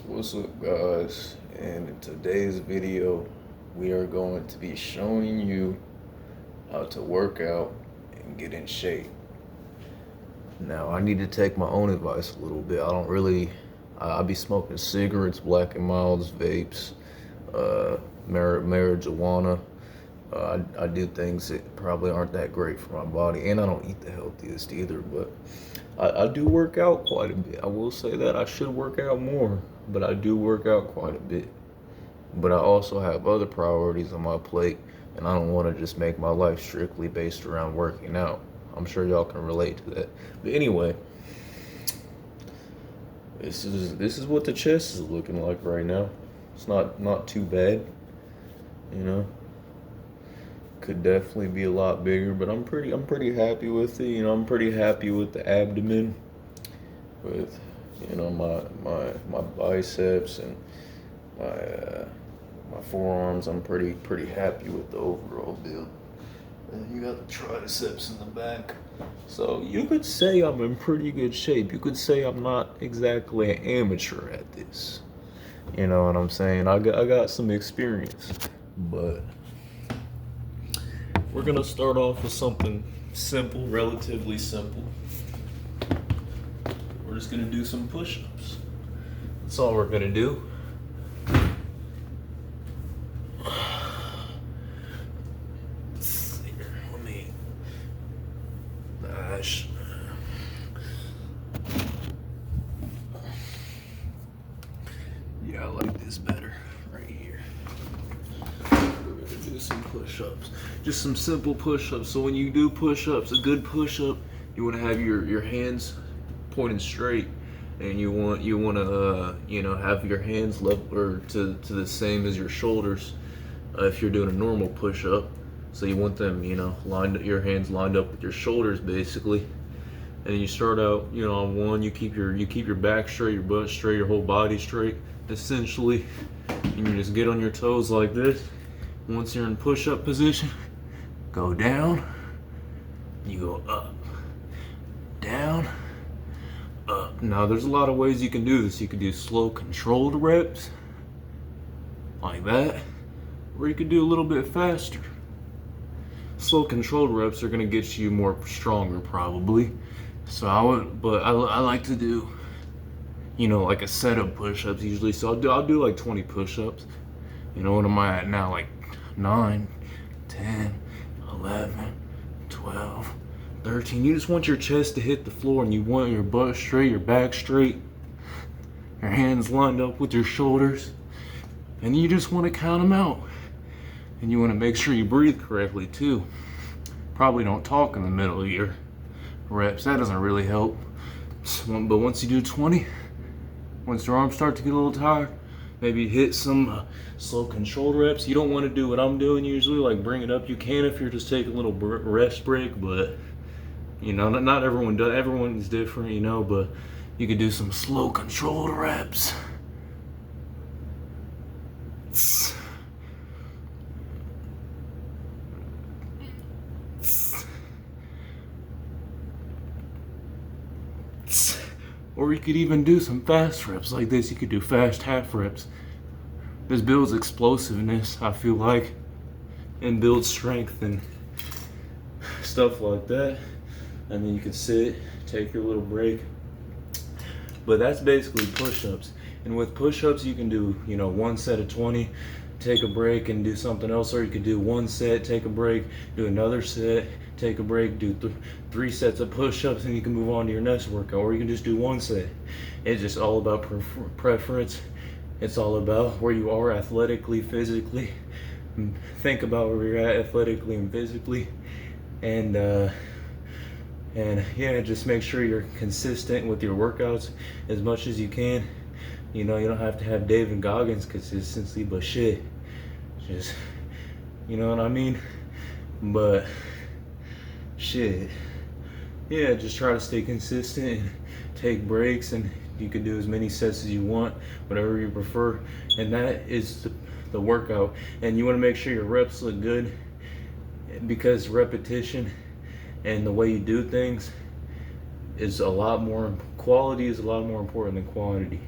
What's up, guys? And in today's video, we are going to be showing you how to work out and get in shape. Now, I need to take my own advice a little bit. I don't really, I be smoking cigarettes, Black and Milds, vapes, marijuana. I do things that probably aren't that great for my body, and I don't eat the healthiest either. But I do work out quite a bit. I will say that I should work out more, but I do work out quite a bit. But I also have other priorities on my plate, and I don't want to just make my life strictly based around working out. I'm sure y'all can relate to that. But anyway, this is what the chest is looking like right now. It's not too bad, you know. Could definitely be a lot bigger, but I'm pretty happy with it. I'm pretty happy with the abdomen, with my biceps and my forearms. I'm pretty happy with the overall build. And you got the triceps in the back. So you could say I'm in pretty good shape. You could say I'm not exactly an amateur at this. You know what I'm saying? I got some experience, but we're gonna start off with something simple, relatively simple. We're just gonna do some push-ups. That's all we're gonna do. Let's see here. Let me. Gosh. Yeah, I like this better right here. We're gonna do some push-ups. Just some simple push-ups. So when you do push-ups, a good push-up, you want to have your hands pointed straight, and you want to have your hands level or to the same as your shoulders. If you're doing a normal push-up, so you want them your hands lined up with your shoulders basically. And you start out on one. You keep your back straight, your butt straight, your whole body straight essentially, and you just get on your toes like this. Once you're in push-up position, go down, you go up, down, up. Now there's a lot of ways you can do this. You could do slow controlled reps like that, or you could do a little bit faster. Slow controlled reps are gonna get you more stronger probably. So I like to do like a set of push-ups usually. So I'll do like 20 push-ups. What am I at now? Like 9, 10, 11, 12, 13. You just want your chest to hit the floor, and you want your butt straight, your back straight, your hands lined up with your shoulders, and you just want to count them out. And you want to make sure you breathe correctly too. Probably don't talk in the middle of your reps. That doesn't really help. But once you do 20, once your arms start to get a little tired, maybe hit some slow controlled reps. You don't want to do what I'm doing usually, like bring it up. You can if you're just taking a little rest break, but not everyone does. Everyone's different, but you could do some slow controlled reps. Or you could even do some fast reps like this. You could do fast half reps. This builds explosiveness, I feel like, and builds strength and stuff like that. And then you can sit, take your little break. But that's basically push-ups. And with push-ups, you can do, one set of 20, take a break and do something else. Or you could do one set, take a break, do another set, take a break, do 3 sets of push-ups, and you can move on to your next workout. Or you can just do one set. It's just all about preference. It's all about where you are athletically, physically. Think about where you're at athletically and physically. And yeah, just make sure you're consistent with your workouts as much as you can. You don't have to have David Goggins consistency, but shit, just, you know what I mean? But shit, yeah, just try to stay consistent and take breaks, and you can do as many sets as you want, whatever you prefer. And that is the workout. And you want to make sure your reps look good, because repetition and the way you do things is quality is a lot more important than quantity.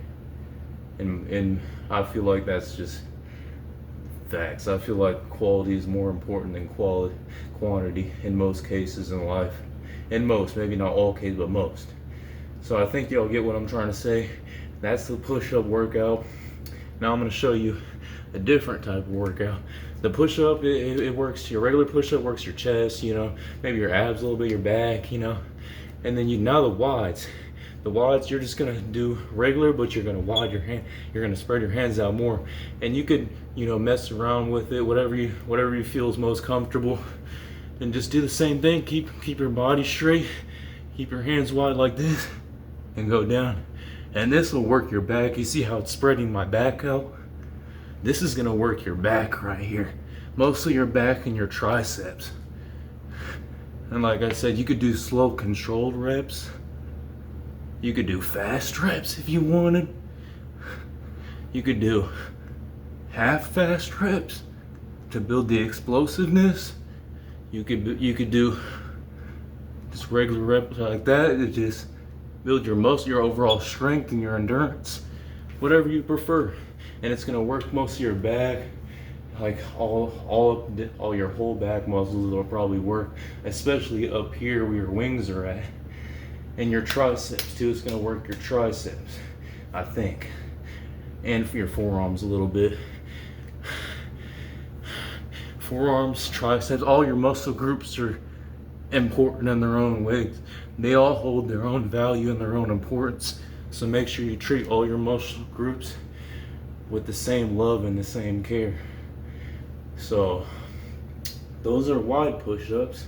And I feel like that's just facts. I feel like quality is more important than quantity in most cases in life. In most, maybe not all cases, but most. So I think y'all get what I'm trying to say. That's the push-up workout. Now I'm going to show you a different type of workout. The push-up, it works, your regular push-up works your chest, you know, maybe your abs a little bit, your back, you know. And then now the wides. The wides, you're just gonna do regular, but you're gonna wide your hand. You're gonna spread your hands out more, and you could, you know, mess around with it, whatever you feel is most comfortable, and just do the same thing. Keep your body straight, keep your hands wide like this, and go down. And this will work your back. You see how it's spreading my back out? This is gonna work your back right here, mostly your back and your triceps. And like I said, you could do slow, controlled reps. You could do fast reps if you wanted. You could do half fast reps to build the explosiveness. You could do just regular reps like that to just build your overall strength and your endurance, whatever you prefer. And it's gonna work most of your back, like all your whole back muscles will probably work, especially up here where your wings are at. And your triceps too, it's gonna work your triceps, I think. And for your forearms a little bit. Forearms, triceps, all your muscle groups are important in their own ways. They all hold their own value and their own importance. So make sure you treat all your muscle groups with the same love and the same care. So those are wide push-ups,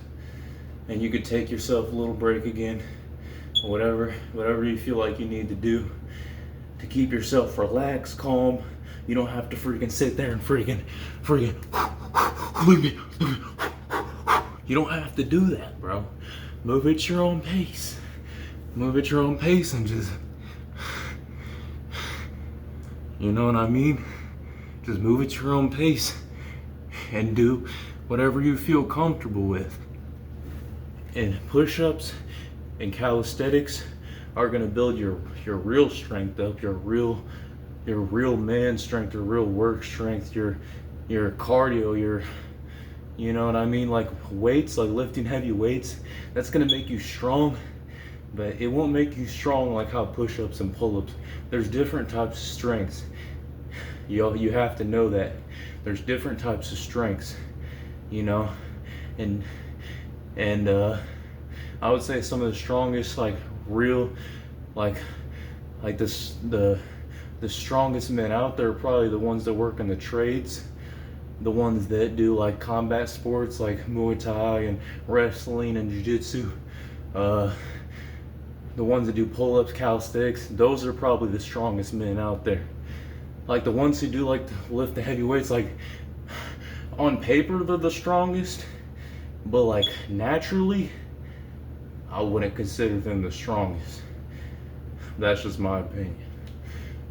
and you could take yourself a little break again. Whatever you feel like you need to do to keep yourself relaxed, calm. You don't have to freaking sit there and freaking leave me. You don't have to do that, bro. Move at your own pace. Move at your own pace and just, you know what I mean? Just move at your own pace and do whatever you feel comfortable with. And push-ups and calisthenics are gonna build your real strength up, your real man strength, your real work strength, your cardio, you know what I mean? Like weights, like lifting heavy weights, that's gonna make you strong, but it won't make you strong like how push-ups and pull-ups. There's different types of strengths. You have to know that. There's different types of strengths, you know? And I would say some of the strongest, like real, like this, the strongest men out there are probably the ones that work in the trades, the ones that do like combat sports like Muay Thai and wrestling and jiu-jitsu, the ones that do pull-ups, calisthenics. Those are probably the strongest men out there. Like the ones who do like to lift the heavy weights, like on paper they're the strongest, but like naturally I wouldn't consider them the strongest. That's just my opinion.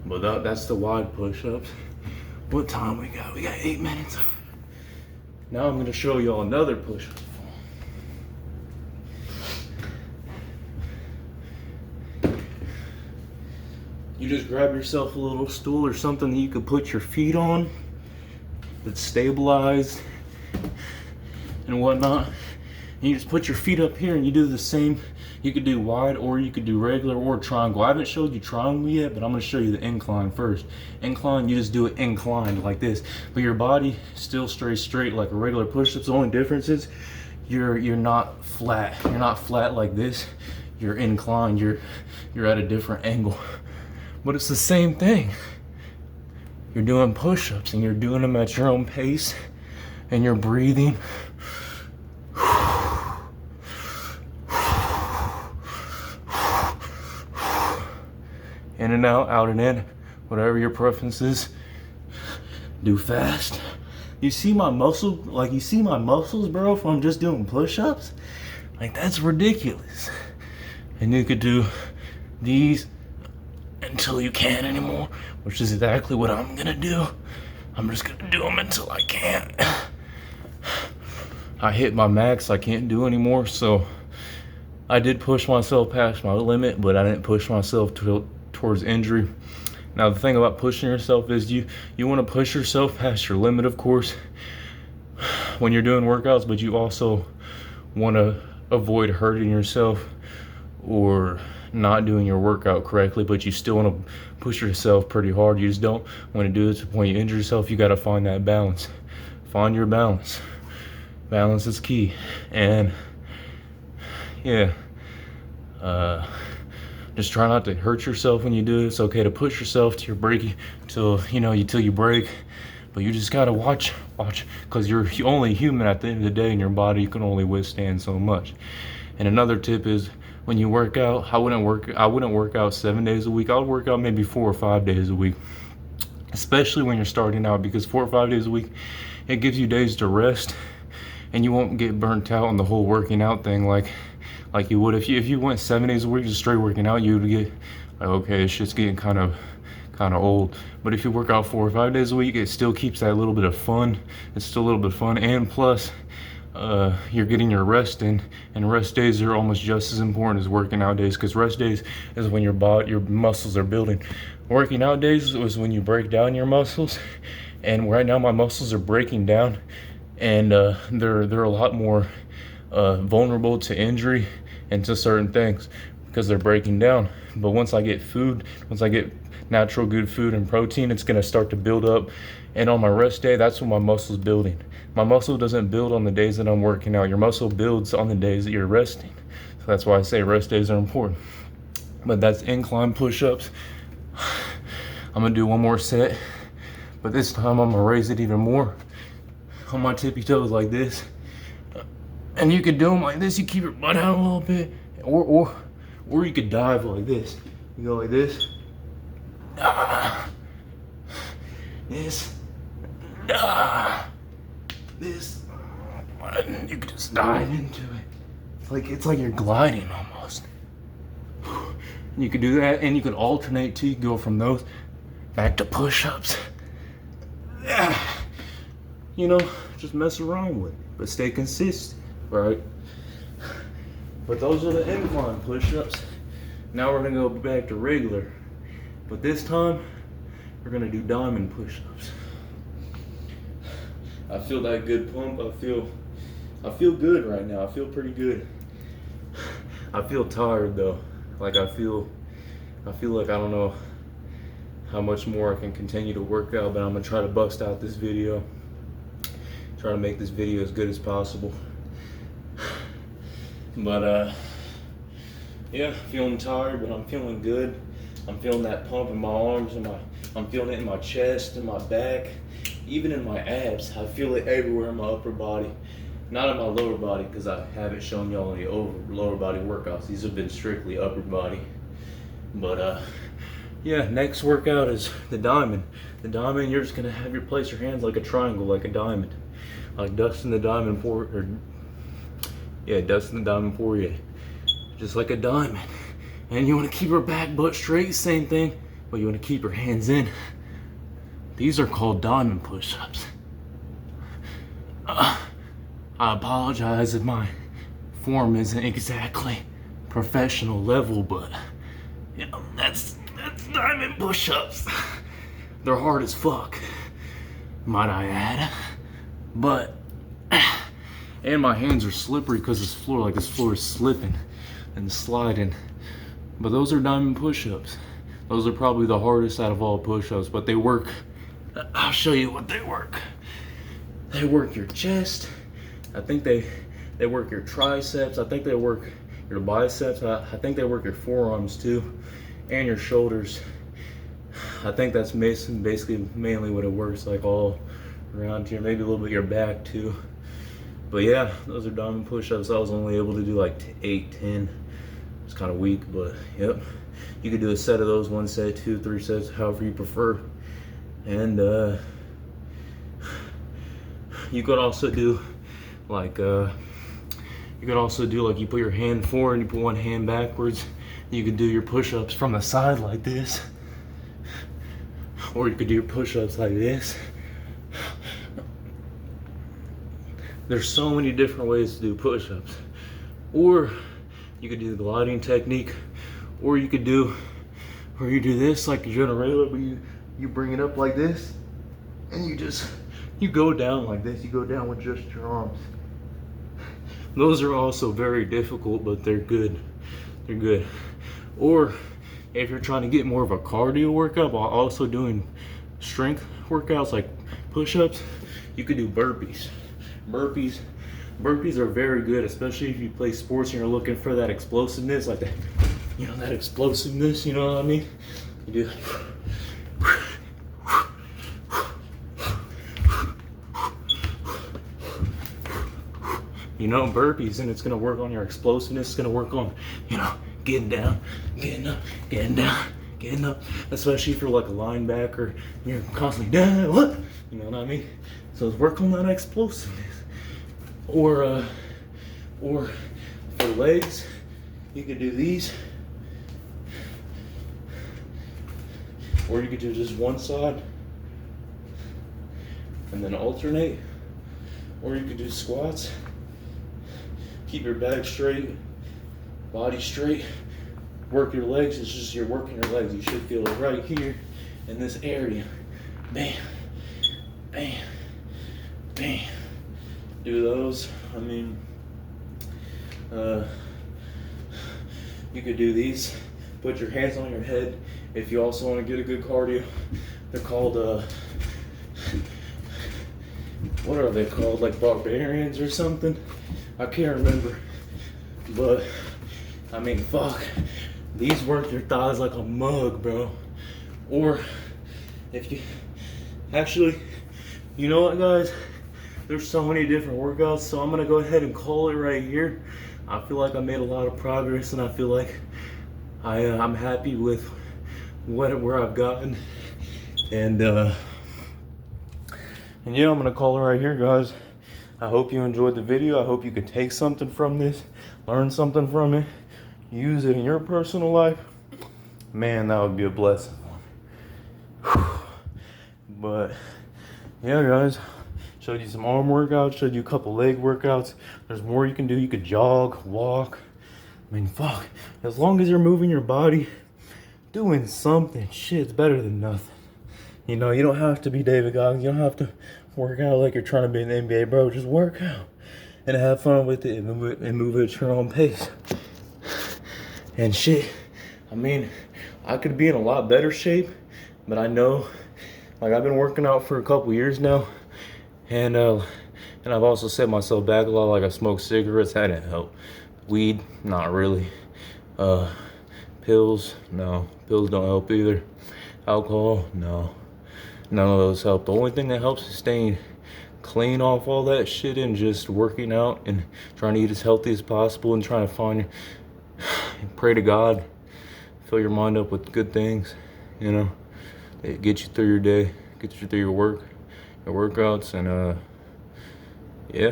But that's the wide push-ups. What time we got? We got 8 minutes. Now I'm gonna show y'all another push-up. You just grab yourself a little stool or something that you could put your feet on that's stabilized and whatnot. And you just put your feet up here and you do the same. You could do wide or you could do regular or triangle. I haven't showed you triangle yet, but I'm gonna show you the incline first. Incline, you just do it inclined like this, but your body still stays straight like a regular push-ups. The only difference is you're not flat. You're not flat like this. You're inclined. You're at a different angle. But it's the same thing. You're doing push-ups and you're doing them at your own pace and you're breathing. In and out and in, whatever your preference is. Do fast. You see my muscle, like you see my muscles, bro, from just doing push-ups? Like that's ridiculous. And you could do these until you can't anymore, which is exactly what I'm gonna do. I'm just gonna do them until I can't. I hit my max, I can't do anymore, so I did push myself past my limit, but I didn't push myself towards injury. Now the thing about pushing yourself is you want to push yourself past your limit, of course, when you're doing workouts, but you also want to avoid hurting yourself or not doing your workout correctly, but you still want to push yourself pretty hard. You just don't want to do it to the point you injure yourself. You got to find that balance. Find your balance. Balance is key. And yeah, just try not to hurt yourself when you do it. It's okay to push yourself to your breaking till you break, but you just gotta watch, because you're only human at the end of the day, and your body can only withstand so much. And another tip is, when you work out, I wouldn't work out 7 days a week. I would work out maybe 4 or 5 days a week, especially when you're starting out, because 4 or 5 days a week, it gives you days to rest, and you won't get burnt out on the whole working out thing like you would if you went 7 days a week just straight working out. You would get like, okay, it's just getting kind of old. But if you work out 4 or 5 days a week, it still keeps that little bit of fun. It's still a little bit of fun, and plus you're getting your rest in, and rest days are almost just as important as working out days, because rest days is when your muscles are building. Working out days is when you break down your muscles, and right now my muscles are breaking down, and they're a lot more vulnerable to injury and to certain things because they're breaking down. But once I get natural good food and protein, it's gonna start to build up, and on my rest day, that's when my muscle's building. My muscle doesn't build on the days that I'm working out. Your muscle builds on the days that you're resting. So that's why I say rest days are important. But that's incline push-ups. I'm gonna do one more set, but this time I'm gonna raise it even more on my tippy toes like this. And you could do them like this. You keep your butt out a little bit, or you could dive like this. You go like this. This. This. You could just dive into it. It's like you're gliding almost. You could do that, and you could alternate too. You could go from those back to push-ups. Just mess around with it, but stay consistent, right? But those are the incline push-ups. Now we're gonna go back to regular, but this time we're gonna do diamond push-ups. I feel that good pump. I feel good right now. I feel pretty good. I feel tired though. I feel like I don't know how much more I can continue to work out, but I'm gonna try to bust out this video. Try to make this video as good as possible. But yeah, feeling tired, but I'm feeling good. I'm feeling that pump in my arms, and I'm feeling it in my chest and my back, even in my abs. I feel it everywhere in my upper body. Not in my lower body, because I haven't shown y'all any lower body workouts. These have been strictly upper body. But yeah, next workout is the diamond. The diamond, you're just gonna place your hands like a triangle, like a diamond, like Dustin the Diamond Dustin the Diamond Poirier, just like a diamond. And you want to keep your back butt straight, same thing, but you want to keep your hands in. These are called diamond push-ups. I apologize if my form isn't exactly professional level, but that's diamond push-ups. They're hard as fuck, might I add. But and my hands are slippery because this floor is slipping and sliding. But those are diamond push-ups. Those are probably the hardest out of all push-ups, but they work. I'll show you what they work. They work your chest. I think they work your triceps. I think they work your biceps. I think they work your forearms too, and your shoulders. I think that's basically mainly what it works, like all around here. Maybe a little bit your back too. But yeah, those are diamond push-ups. I was only able to do like 8, 10. It's kind of weak, but yep. You could do a set of those, 1 set, 2, 3 sets, however you prefer. And you could also do like you put your hand forward and you put one hand backwards. You could do your push-ups from the side like this, or you could do your push-ups like this. There's so many different ways to do push-ups. Or you could do the gliding technique, or you could do Or you do this like you're doing a regular, but you bring it up like this, and you go down like this. You go down with just your arms. Those are also very difficult, but they're good. They're good. Or if you're trying to get more of a cardio workout while also doing strength workouts like push-ups, you could do burpees. Burpees are very good, especially if you play sports and you're looking for that explosiveness, like that, you know, that explosiveness, you know what I mean? You do. You know, burpees, and it's gonna work on your explosiveness. It's gonna work on, you know, getting down, getting up, getting down, getting up. Especially if you're like a linebacker, you're constantly down, what? You know what I mean? So work on that explosiveness. Or for legs, you could do these. Or you could do just one side and then alternate. Or you could do squats. Keep your back straight, body straight. Work your legs. It's just you're working your legs. You should feel it right here in this area. Bam, bam, bam. Do those. I mean, you could do these. Put your hands on your head if you also want to get a good cardio. They're called, what are they called? Like barbarians or something? I can't remember. But, I mean, fuck. These work your thighs like a mug, bro. Or, if you, actually, you know what, guys? There's so many different workouts, so I'm gonna go ahead and call it right here. I feel like I made a lot of progress, and I feel like I'm happy with where I've gotten. And yeah, I'm gonna call it right here, guys. I hope you enjoyed the video. I hope you could take something from this, learn something from it, use it in your personal life. Man, that would be a blessing. But yeah, guys, showed you some arm workouts, showed you a couple leg workouts. There's more you can do. You could jog, walk. I mean, fuck, as long as you're moving your body, doing something, shit's better than nothing. You know, you don't have to be David Goggins. You don't have to work out like you're trying to be an NBA, bro. Just work out and have fun with it and move it at your own pace. And shit, I mean, I could be in a lot better shape, but I know, like, I've been working out for a couple years now, and I've also set myself back a lot. Like, I smoke cigarettes, that didn't help. Weed, not really. Pills, no. Pills don't help either. Alcohol, no. None of those help. The only thing that helps is staying clean off all that shit and just working out and trying to eat as healthy as possible and trying to pray to God, fill your mind up with good things, you know. It gets you through your day, gets you through your workouts, and yeah.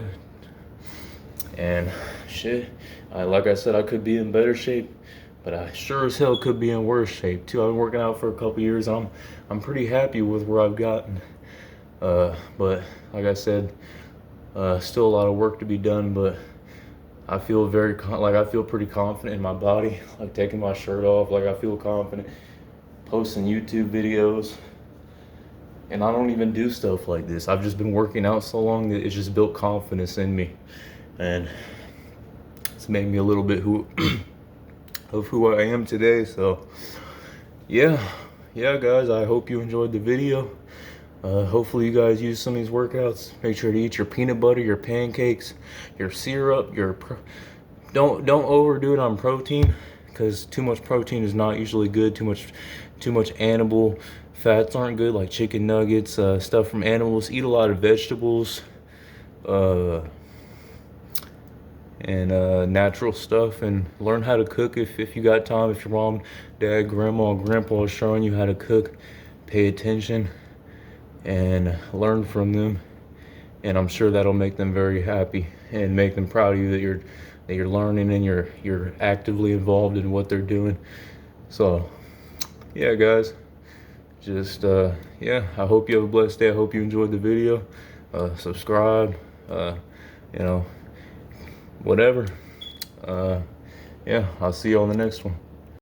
And shit, like I said, I could be in better shape, but I sure as hell could be in worse shape too. I've been working out for a couple years. I'm pretty happy with where I've gotten. But like I said, still a lot of work to be done, but I feel I feel pretty confident in my body, like taking my shirt off. Like, I feel confident posting YouTube videos, and I don't even do stuff like this. I've just been working out so long that it's just built confidence in me, and it's made me a little bit of who I am today. So yeah guys, I hope you enjoyed the video. Hopefully you guys use some of these workouts. Make sure to eat your peanut butter, your pancakes, your syrup, don't overdo it on protein, because too much protein is not usually good. Too much animal fats aren't good, like chicken nuggets, stuff from animals. Eat a lot of vegetables, and natural stuff, and learn how to cook if you got time. If your mom, dad, grandma, grandpa is showing you how to cook, pay attention and learn from them, and I'm sure that'll make them very happy and make them proud of you that you're learning and you're actively involved in what they're doing. So yeah guys, just yeah, I hope you have a blessed day. I hope you enjoyed the video. Subscribe, you know, whatever. Yeah, I'll see you on the next one.